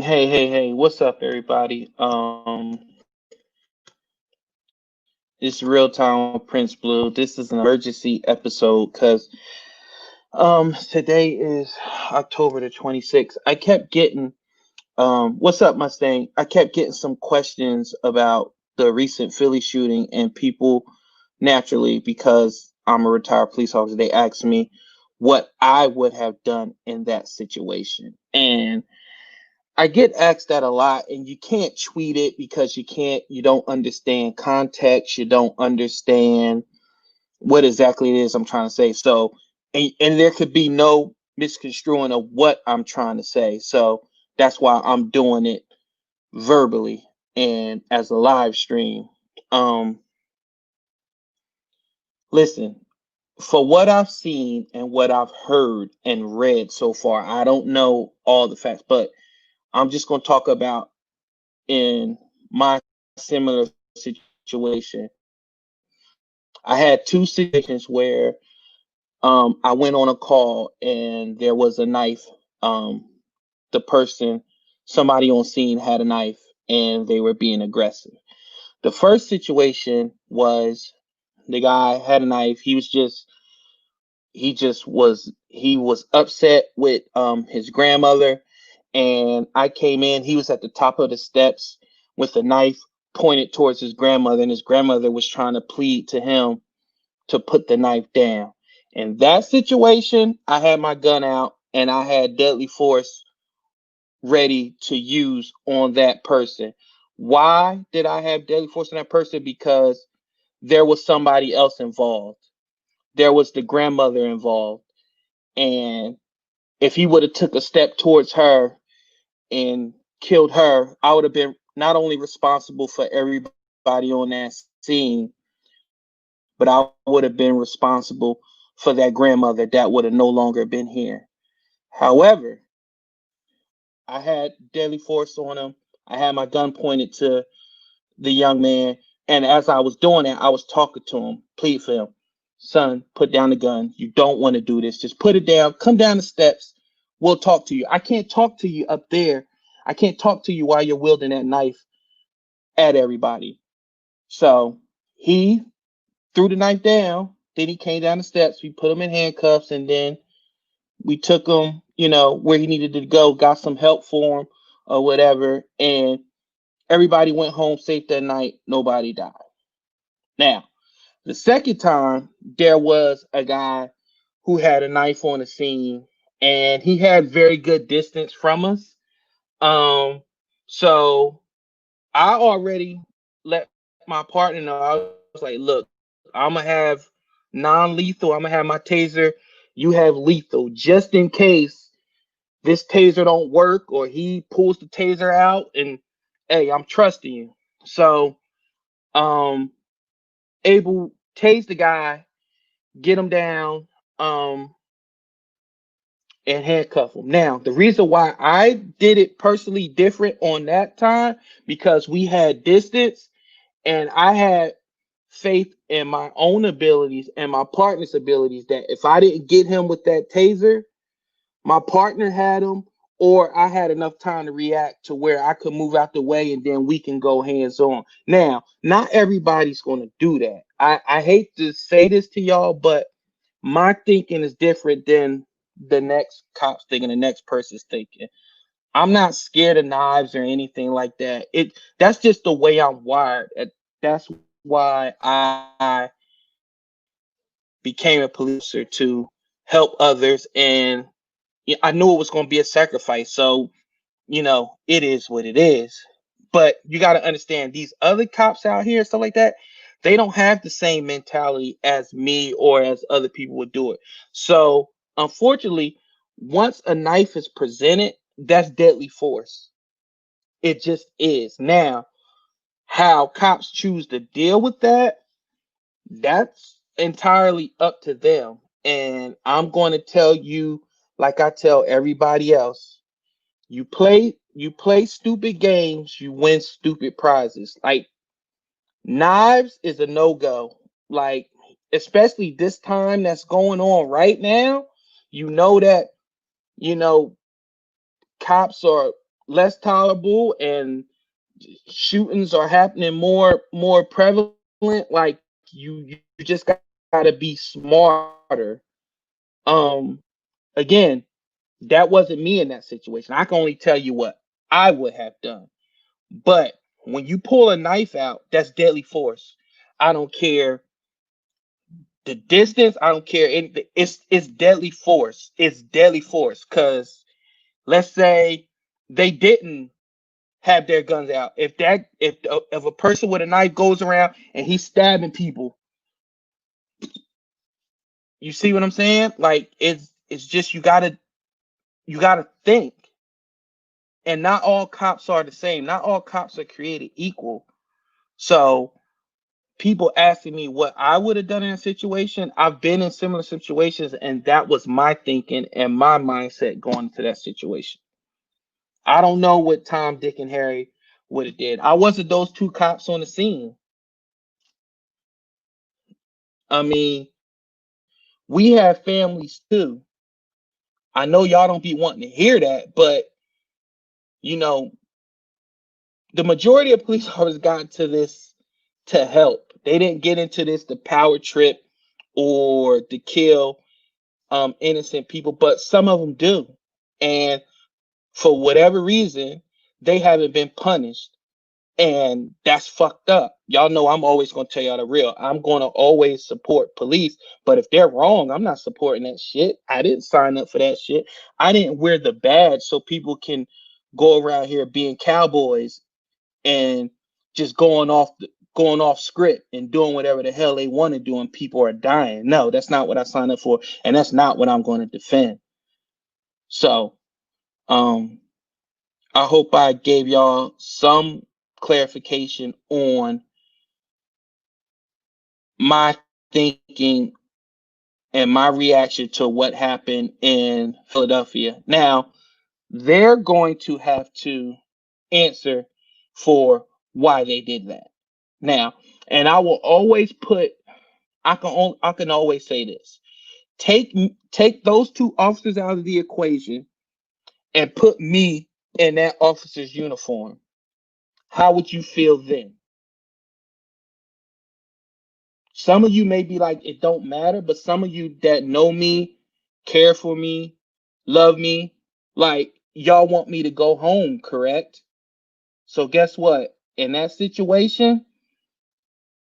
Hey, what's up, everybody? It's real time with Prince Blue. This is an emergency episode because today is October the 26th. I kept getting what's up, Mustang? I kept getting some questions about the recent Philly shooting, and people naturally, because I'm a retired police officer, they asked me what I would have done in that situation. And I get asked that a lot, and you can't tweet it because you don't understand context, you don't understand what exactly it is I'm trying to say. So, and there could be no misconstruing of what I'm trying to say. So that's why I'm doing it verbally and as a live stream. Um, Listen, for what I've seen and what I've heard and read so far, I don't know all the facts, but I'm just going to talk about in my similar situation. I had two situations where I went on a call and there was a knife. The person, somebody on scene had a knife and they were being aggressive. The first situation was the guy had a knife. He was upset with his grandmother, and I came in. He was at the top of the steps with a knife pointed towards his grandmother, and his grandmother was trying to plead to him to put the knife down. In that situation, I had my gun out and I had deadly force ready to use on that person. Why did I have deadly force on that person? Because there was somebody else involved. There was the grandmother involved, and if he would have took a step towards her and killed her, I would have been not only responsible for everybody on that scene, but I would have been responsible for that grandmother that would have no longer been here. However, I had deadly force on him. I had my gun pointed to the young man, and as I was doing that, I was talking to him, plead for him. Son, put down the gun. You don't want to do this. Just put it down. Come down the steps. We'll talk to you. I can't talk to you up there. I can't talk to you while you're wielding that knife at everybody. So he threw the knife down. Then he came down the steps. We put him in handcuffs, and then we took him, where he needed to go, got some help for him or whatever, and everybody went home safe that night. Nobody died. Now, the second time, there was a guy who had a knife on the scene, and he had very good distance from us. Um, so I already let my partner know. I was like, look, I'm gonna have non-lethal. I'm gonna have my taser. You have lethal, just in case this taser don't work or he pulls the taser out. And hey, I'm trusting you. So, um, Abel tased the guy, get him down, um, and handcuff him. Now, the reason why I did it personally different on that time because we had distance and I had faith in my own abilities and my partner's abilities that if I didn't get him with that taser, my partner had him, or I had enough time to react to where I could move out the way and then we can go hands on. Now, not everybody's going to do that. I hate to say this to y'all, but my thinking is different than the next cop's thinking, the next person's thinking. I'm not scared of knives or anything like that. That's just the way I'm wired. That's why I became a police officer to help others, and I knew it was going to be a sacrifice. So it is what it is. But you got to understand these other cops out here, stuff like that, they don't have the same mentality as me or as other people would do it. So, unfortunately, once a knife is presented, that's deadly force. It just is. Now, how cops choose to deal with that, that's entirely up to them. And I'm going to tell you, like I tell everybody else, you play stupid games, you win stupid prizes. Like knives is a no-go. Like, especially this time that's going on right now, you know that, you know, cops are less tolerable and shootings are happening more prevalent, like you just gotta be smarter. Um, Again, that wasn't me in that situation. I can only tell you what I would have done. But when you pull a knife out, that's deadly force. I don't care the distance. I don't care anything. It's deadly force. It's deadly force. Cause let's say they didn't have their guns out. If a person with a knife goes around and he's stabbing people, you see what I'm saying? Like it's just you gotta think. And not all cops are the same. Not all cops are created equal. So people asking me what I would have done in a situation, I've been in similar situations, and that was my thinking and my mindset going into that situation. I don't know what Tom, Dick, and Harry would have did. I wasn't those two cops on the scene. I mean, we have families too. I know y'all don't be wanting to hear that, but you know, the majority of police officers got into this to help. They didn't get into this to power trip or to kill innocent people, but some of them do. And for whatever reason, they haven't been punished. And that's fucked up. Y'all know I'm always going to tell y'all the real. I'm going to always support police. But if they're wrong, I'm not supporting that shit. I didn't sign up for that shit. I didn't wear the badge so people can go around here being cowboys and just going off script and doing whatever the hell they want to do and people are dying. No, that's not what I signed up for, and that's not what I'm going to defend. So, um, I hope I gave y'all some clarification on my thinking and my reaction to what happened in Philadelphia. Now, they're going to have to answer for why they did that. Now, and I will always put I can always say this. Take those two officers out of the equation and put me in that officer's uniform. How would you feel then? Some of you may be like, it don't matter, but some of you that know me, care for me, love me, like y'all want me to go home, correct? So guess what? In that situation,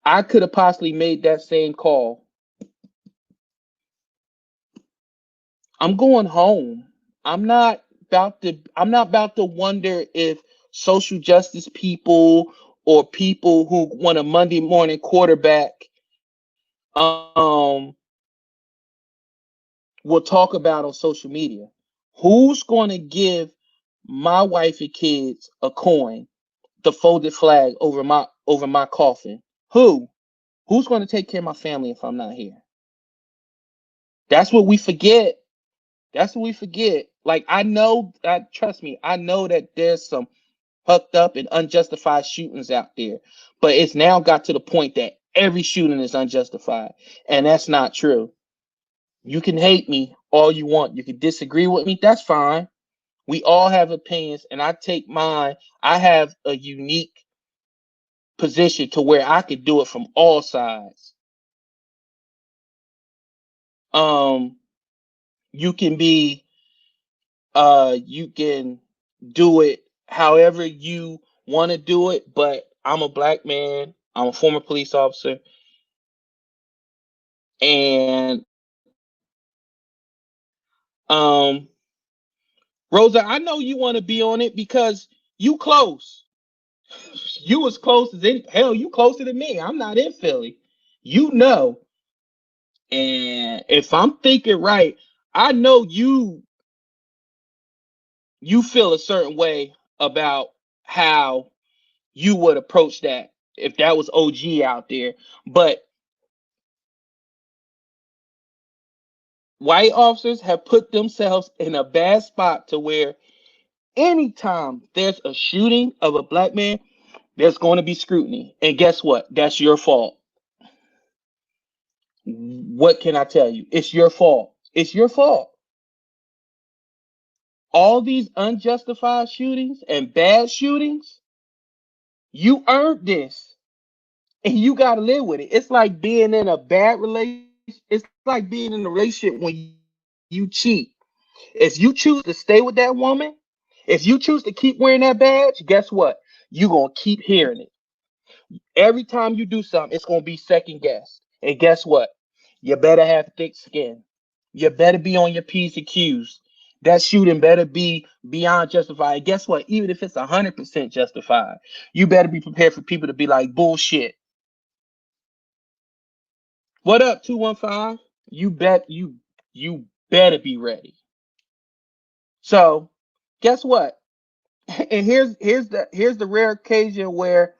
I could have possibly made that same call. I'm going home. I'm not about to wonder if social justice people or people who want a Monday morning quarterback um will talk about on social media. Who's going to give my wife and kids a coin, the folded flag over my coffin? Who? Who's going to take care of my family if I'm not here? That's what we forget. That's what we forget. Like I know, trust me, I know that there's some hucked up and unjustified shootings out there, but it's now got to the point that every shooting is unjustified, and that's not true. You can hate me all you want. You can disagree with me. That's fine. We all have opinions, and I take mine. I have a unique position to where I could do it from all sides. Um, you can be you can do it however you want to do it, but I'm a black man, I'm a former police officer, and um Rosa, I know you want to be on it because you close. You as close as any hell, you closer than me. I'm not in Philly. You know. And if I'm thinking right, I know you feel a certain way about how you would approach that if that was OG out there. But white officers have put themselves in a bad spot to where anytime there's a shooting of a black man, there's going to be scrutiny. And guess what? That's your fault. What can I tell you? It's your fault. It's your fault. All these unjustified shootings and bad shootings, you earned this and you got to live with it. It's like being in a bad relationship. It's like being in a relationship when you cheat. If you choose to stay with that woman, if you choose to keep wearing that badge, guess what? You're going to keep hearing it. Every time you do something, it's going to be second guessed. And guess what? You better have thick skin. You better be on your P's and Q's. That shooting better be beyond justified. And guess what? Even if it's 100% justified, you better be prepared for people to be like, bullshit. What up, 215? You better be ready. So guess what? And here's the rare occasion where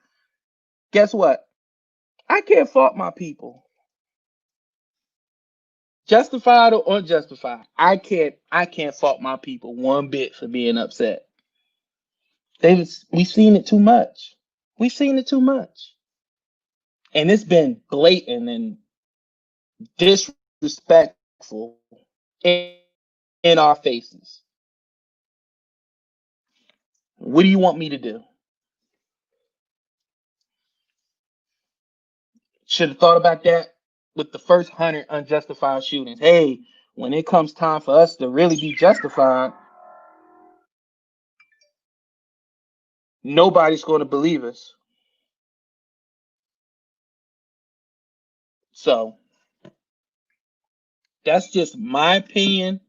guess what? I can't fault my people. Justified or unjustified. I can't fault my people one bit for being upset. We've seen it too much. We've seen it too much. And it's been blatant and disrespectful in our faces. What do you want me to do? Should have thought about that with the first 100 unjustified shootings. Hey, when it comes time for us to really be justified, nobody's going to believe us. So that's just my opinion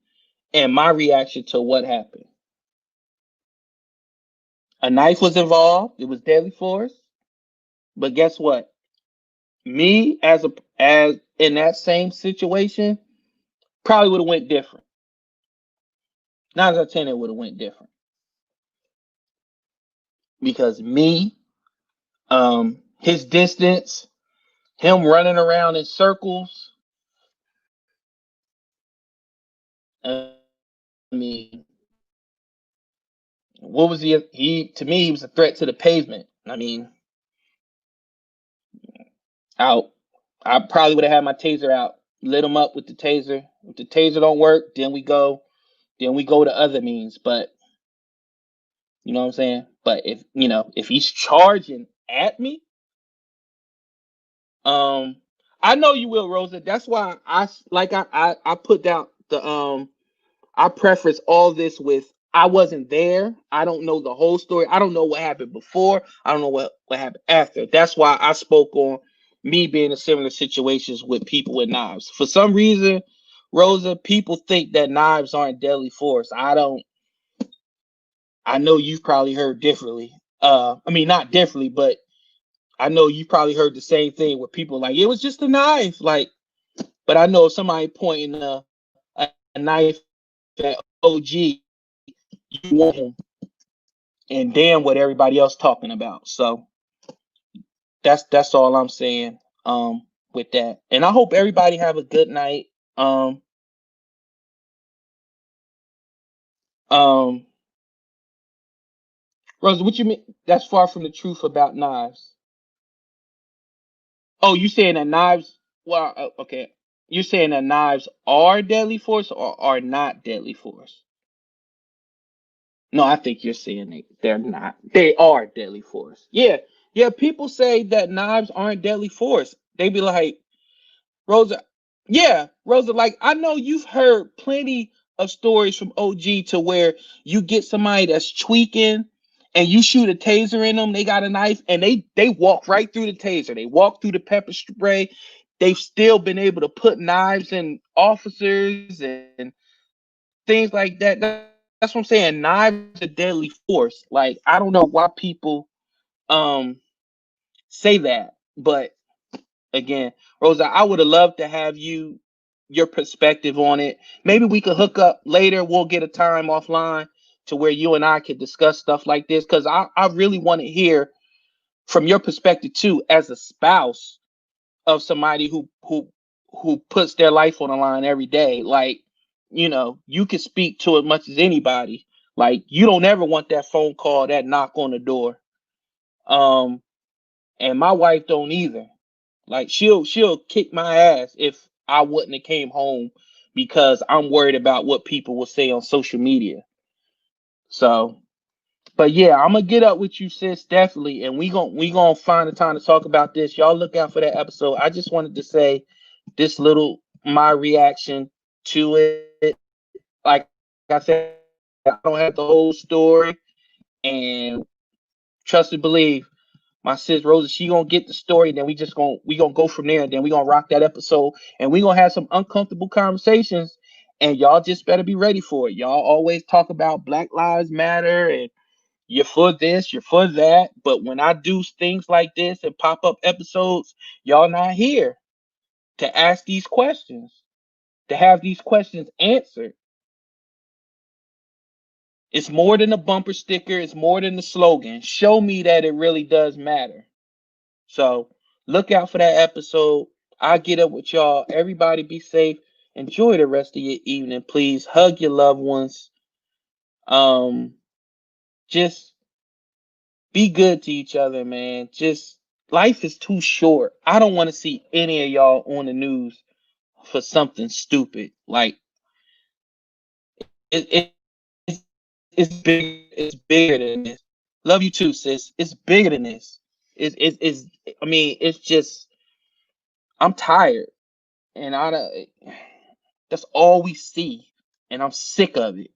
and my reaction to what happened. A knife was involved. It was deadly force. But guess what? Me as in that same situation probably would have went different. 9 out of 10 it would have went different because me, his distance, him running around in circles. I mean, what was he? He to me, he was a threat to the pavement. I mean, out. I probably would have had my taser out, lit him up with the taser. If the taser don't work, then we go to other means. But you know what I'm saying? But if he's charging at me, um, I know you will, Rosa. That's why I put down I preface all this with I wasn't there. I don't know the whole story. I don't know what happened before. I don't know what happened after. That's why I spoke on me being in similar situations with people with knives. For some reason, Rosa, people think that knives aren't deadly force. I don't. I know you've probably heard differently. I mean, not differently, but I know you probably heard the same thing where people like it was just a knife. Like, but I know if somebody pointing a knife at OG, you want him and damn what everybody else talking about. So that's all I'm saying with that. And I hope everybody have a good night. Um um Rosa, what you mean that's far from the truth about knives? Oh, you saying that knives well okay. You're saying that knives are deadly force or are not deadly force? No, I think you're saying they're not. They are deadly force. Yeah. Yeah, people say that knives aren't deadly force. They be like, Rosa, yeah, Rosa, like I know you've heard plenty of stories from OG to where you get somebody that's tweaking and you shoot a taser in them, they got a knife and they walk right through the taser. They walk through the pepper spray. They've still been able to put knives in officers and things like that. That's what I'm saying. Knives are deadly force. Like I don't know why people um say that, but again, Rosa, I would have loved to have your perspective on it. Maybe we could hook up later. We'll get a time offline to where you and I could discuss stuff like this because I really want to hear from your perspective too, as a spouse of somebody who puts their life on the line every day. Like, you can speak to it much as anybody. Like, you don't ever want that phone call, that knock on the door. Um, and my wife don't either. Like she'll kick my ass if I wouldn't have came home because I'm worried about what people will say on social media. So, but yeah, I'm gonna get up with you, sis, definitely, and we gonna find the time to talk about this. Y'all look out for that episode. I just wanted to say this little my reaction to it. Like I said, I don't have the whole story, and trust and believe, my sis Rosa, she gonna get the story. Then we gonna go from there. And then we gonna rock that episode, and we gonna have some uncomfortable conversations. And y'all just better be ready for it. Y'all always talk about Black Lives Matter and you're for this, you're for that. But when I do things like this and pop up episodes, y'all not here to ask these questions, to have these questions answered. It's more than a bumper sticker, it's more than the slogan. Show me that it really does matter. So look out for that episode. I'll get up with y'all. Everybody be safe. Enjoy the rest of your evening. Please hug your loved ones. Um, just be good to each other, man. Just life is too short. I don't want to see any of y'all on the news for something stupid. Like it's bigger than this. Love you too, sis. It's bigger than this. It's I mean, it's just I'm tired and I don't that's all we see. And I'm sick of it.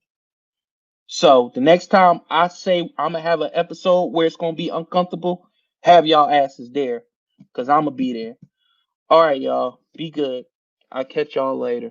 So the next time I say I'm gonna have an episode where it's gonna be uncomfortable, have y'all asses there. Cause I'm gonna be there. All right, y'all. Be good. I'll catch y'all later.